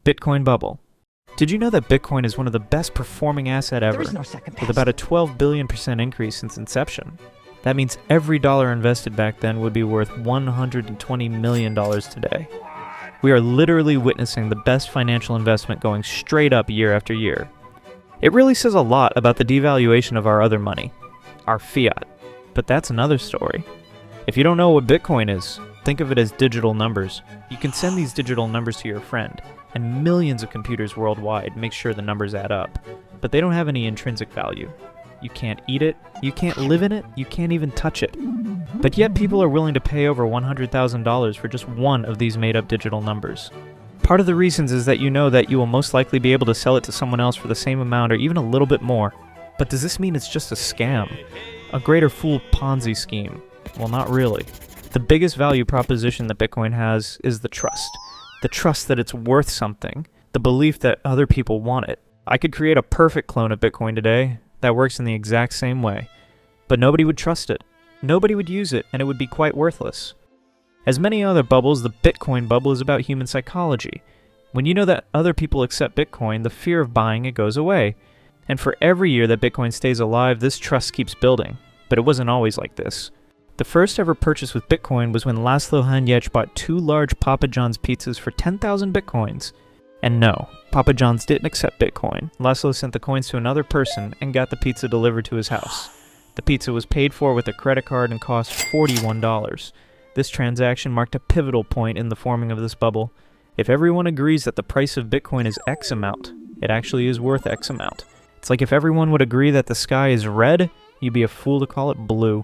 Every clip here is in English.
Bitcoin Bubble. Did you know that Bitcoin is one of the best performing asset ever, with about a 12 billion% increase since inception? That means every dollar invested back then would be worth $120 million today. We are literally witnessing the best financial investment going straight up year after year. It really says a lot about the devaluation of our other money, our fiat. But that's another story. If you don't know what Bitcoin is, think of it as digital numbers. You can send these digital numbers to your friend, and millions of computers worldwide make sure the numbers add up. But they don't have any intrinsic value. You can't eat it, you can't live in it, you can't even touch it. But yet people are willing to pay over $100,000 for just one of these made-up digital numbers. Part of the reasons is that you know that you will most likely be able to sell it to someone else for the same amount or even a little bit more. But does this mean it's just a scam? A greater fool Ponzi scheme? Well, not really. The biggest value proposition that Bitcoin has is the trust. The trust that it's worth something. The belief that other people want it. I could create a perfect clone of Bitcoin today that works in the exact same way. But nobody would trust it. Nobody would use it, and it would be quite worthless. As many other bubbles, the Bitcoin bubble is about human psychology. When you know that other people accept Bitcoin, the fear of buying it goes away. And for every year that Bitcoin stays alive, this trust keeps building. But it wasn't always like this. The first ever purchase with Bitcoin was when Laszlo Hanyecz bought 2 large Papa John's pizzas for 10,000 Bitcoins. And no, Papa John's didn't accept Bitcoin. Laszlo sent the coins to another person and got the pizza delivered to his house. The pizza was paid for with a credit card and cost $41. This transaction marked a pivotal point in the forming of this bubble. If everyone agrees that the price of Bitcoin is X amount, it actually is worth X amount. It's like if everyone would agree that the sky is red, you'd be a fool to call it blue.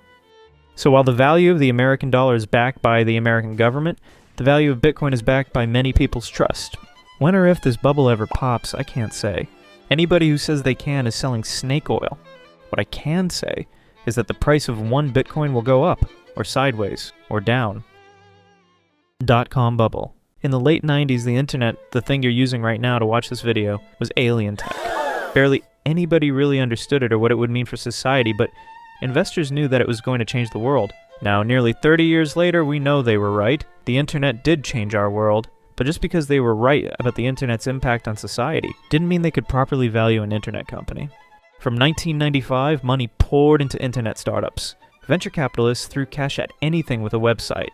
So while the value of the American dollar is backed by the American government, the value of Bitcoin is backed by many people's trust. When or if this bubble ever pops, I can't say. Anybody who says they can is selling snake oil. What I can say is that the price of one Bitcoin will go up, or sideways, or down. .com Bubble. In the late 90s, the internet, the thing you're using right now to watch this video, was alien tech. Barely anybody really understood it or what it would mean for society, but investors knew that it was going to change the world. Now, nearly 30 years later, we know they were right. The internet did change our world, but just because they were right about the internet's impact on society didn't mean they could properly value an internet company. From 1995, money poured into internet startups. Venture capitalists threw cash at anything with a website.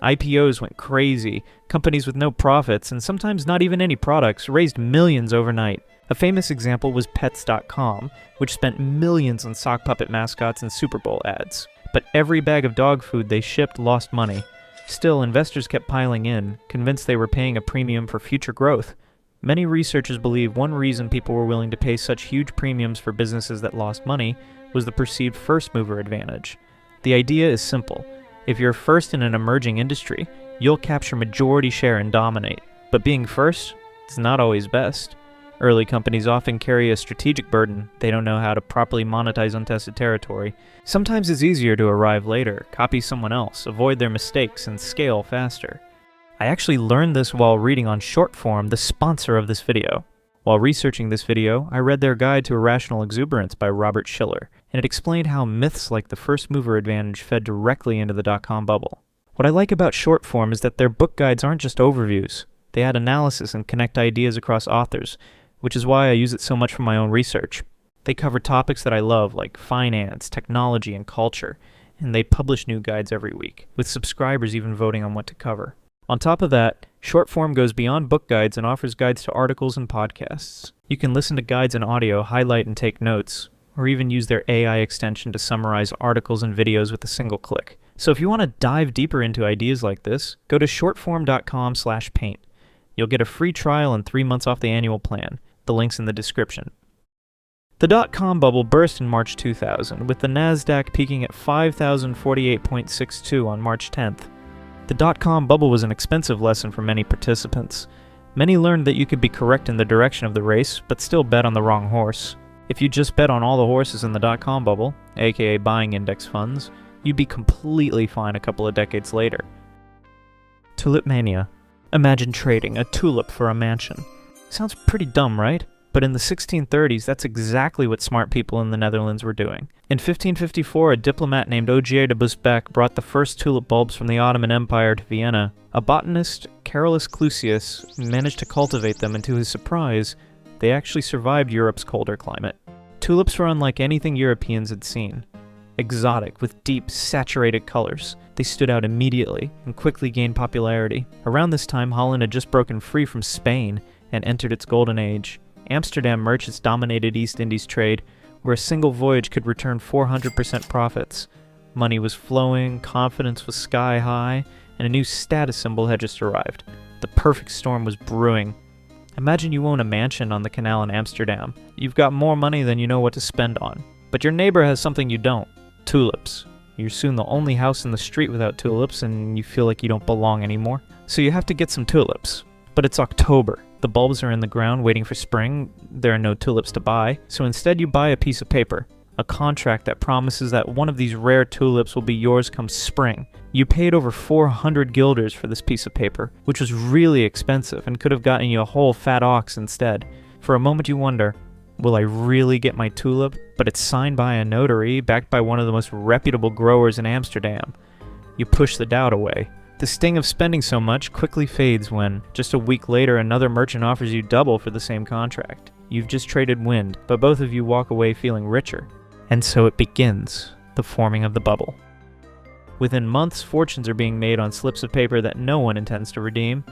IPOs went crazy. Companies with no profits, and sometimes not even any products, raised millions overnight. A famous example was Pets.com, which spent millions on sock puppet mascots and Super Bowl ads. But every bag of dog food they shipped lost money. Still, investors kept piling in, convinced they were paying a premium for future growth. Many researchers believe one reason people were willing to pay such huge premiums for businesses that lost money was the perceived first-mover advantage. The idea is simple. If you're first in an emerging industry, you'll capture majority share and dominate. But being first is not always best. Early companies often carry a strategic burden. They don't know how to properly monetize untested territory. Sometimes it's easier to arrive later, copy someone else, avoid their mistakes, and scale faster. I actually learned this while reading on Shortform, the sponsor of this video. While researching this video, I read their Guide to Irrational Exuberance by Robert Schiller, and it explained how myths like the first mover advantage fed directly into the .com bubble. What I like about Shortform is that their book guides aren't just overviews. They add analysis and connect ideas across authors, which is why I use it so much for my own research. They cover topics that I love, like finance, technology, and culture, and they publish new guides every week, with subscribers even voting on what to cover. On top of that, Shortform goes beyond book guides and offers guides to articles and podcasts. You can listen to guides in audio, highlight and take notes, or even use their AI extension to summarize articles and videos with a single click. So if you want to dive deeper into ideas like this, go to shortform.com/paint. You'll get a free trial and 3 months off the annual plan. The link's in the description. The .com bubble burst in March 2000, with the Nasdaq peaking at 5,048.62 on March 10th. The .com bubble was an expensive lesson for many participants. Many learned that you could be correct in the direction of the race, but still bet on the wrong horse. If you just bet on all the horses in the .com bubble, aka buying index funds, you'd be completely fine a couple of decades later. Tulip Mania. Imagine trading a tulip for a mansion. Sounds pretty dumb, right? But in the 1630s, that's exactly what smart people in the Netherlands were doing. In 1554, a diplomat named Ogier de Busbecq brought the first tulip bulbs from the Ottoman Empire to Vienna. A botanist, Carolus Clusius, managed to cultivate them, and to his surprise, they actually survived Europe's colder climate. Tulips were unlike anything Europeans had seen. Exotic, with deep, saturated colors. They stood out immediately and quickly gained popularity. Around this time, Holland had just broken free from Spain and entered its golden age. Amsterdam merchants dominated East Indies trade, where a single voyage could return 400% profits. Money was flowing, confidence was sky high, and a new status symbol had just arrived. The perfect storm was brewing. Imagine you own a mansion on the canal in Amsterdam. You've got more money than you know what to spend on. But your neighbor has something you don't. Tulips. You're soon the only house in the street without tulips, and you feel like you don't belong anymore. So you have to get some tulips. But it's October. The bulbs are in the ground waiting for spring. There are no tulips to buy. So instead you buy a piece of paper. A contract that promises that one of these rare tulips will be yours come spring. You paid over 400 guilders for this piece of paper, which was really expensive and could have gotten you a whole fat ox instead. For a moment you wonder, will I really get my tulip? But it's signed by a notary, backed by one of the most reputable growers in Amsterdam. You push the doubt away. The sting of spending so much quickly fades when, just a week later, another merchant offers you double for the same contract. You've just traded wind, but both of you walk away feeling richer. And so it begins, the forming of the bubble. Within months, fortunes are being made on slips of paper that no one intends to redeem.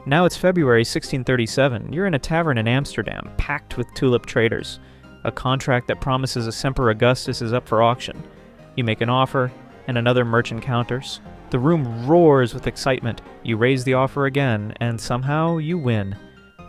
Now it's February 1637. You're in a tavern in Amsterdam, packed with tulip traders. A contract that promises a Semper Augustus is up for auction. You make an offer, and another merchant counters. The room roars with excitement. You raise the offer again, and somehow you win.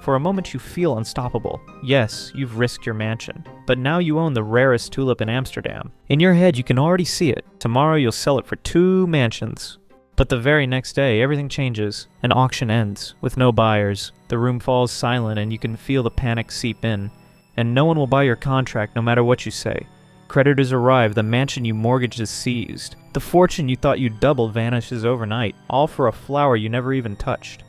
For a moment you feel unstoppable. Yes, you've risked your mansion, but now you own the rarest tulip in Amsterdam. In your head you can already see it. Tomorrow you'll sell it for 2 mansions. But the very next day, everything changes. An auction ends, with no buyers. The room falls silent and you can feel the panic seep in. And no one will buy your contract no matter what you say. Creditors arrive, the mansion you mortgaged is seized. The fortune you thought you'd double vanishes overnight, all for a flower you never even touched.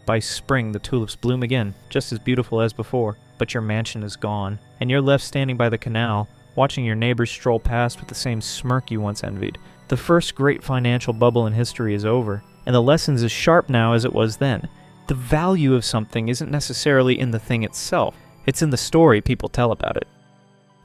By spring, the tulips bloom again, just as beautiful as before, but your mansion is gone, and you're left standing by the canal, watching your neighbors stroll past with the same smirk you once envied. The first great financial bubble in history is over, and the lesson's as sharp now as it was then. The value of something isn't necessarily in the thing itself, it's in the story people tell about it.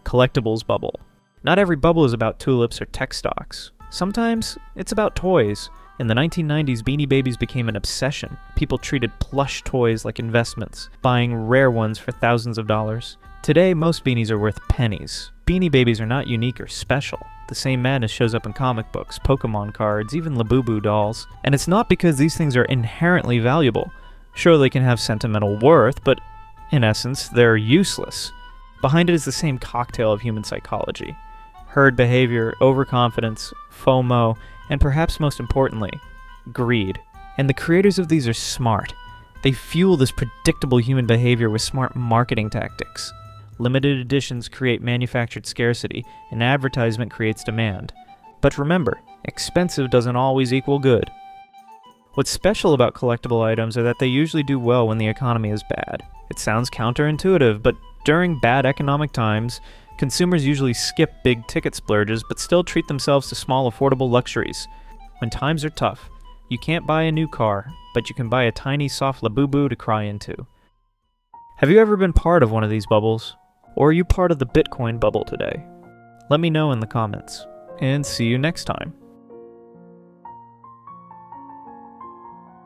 Collectibles Bubble. Not every bubble is about tulips or tech stocks. Sometimes it's about toys. In the 1990s, Beanie Babies became an obsession. People treated plush toys like investments, buying rare ones for thousands of dollars. Today, most beanies are worth pennies. Beanie Babies are not unique or special. The same madness shows up in comic books, Pokemon cards, even Labubu dolls. And it's not because these things are inherently valuable. Sure, they can have sentimental worth, but in essence, they're useless. Behind it is the same cocktail of human psychology. Herd behavior, overconfidence, FOMO, and perhaps most importantly, greed. And the creators of these are smart. They fuel this predictable human behavior with smart marketing tactics. Limited editions create manufactured scarcity, and advertisement creates demand. But remember, expensive doesn't always equal good. What's special about collectible items are that they usually do well when the economy is bad. It sounds counterintuitive, but during bad economic times, consumers usually skip big-ticket splurges but still treat themselves to small, affordable luxuries. When times are tough, you can't buy a new car, but you can buy a tiny, soft Labubu to cry into. Have you ever been part of one of these bubbles? Or are you part of the Bitcoin bubble today? Let me know in the comments. And see you next time.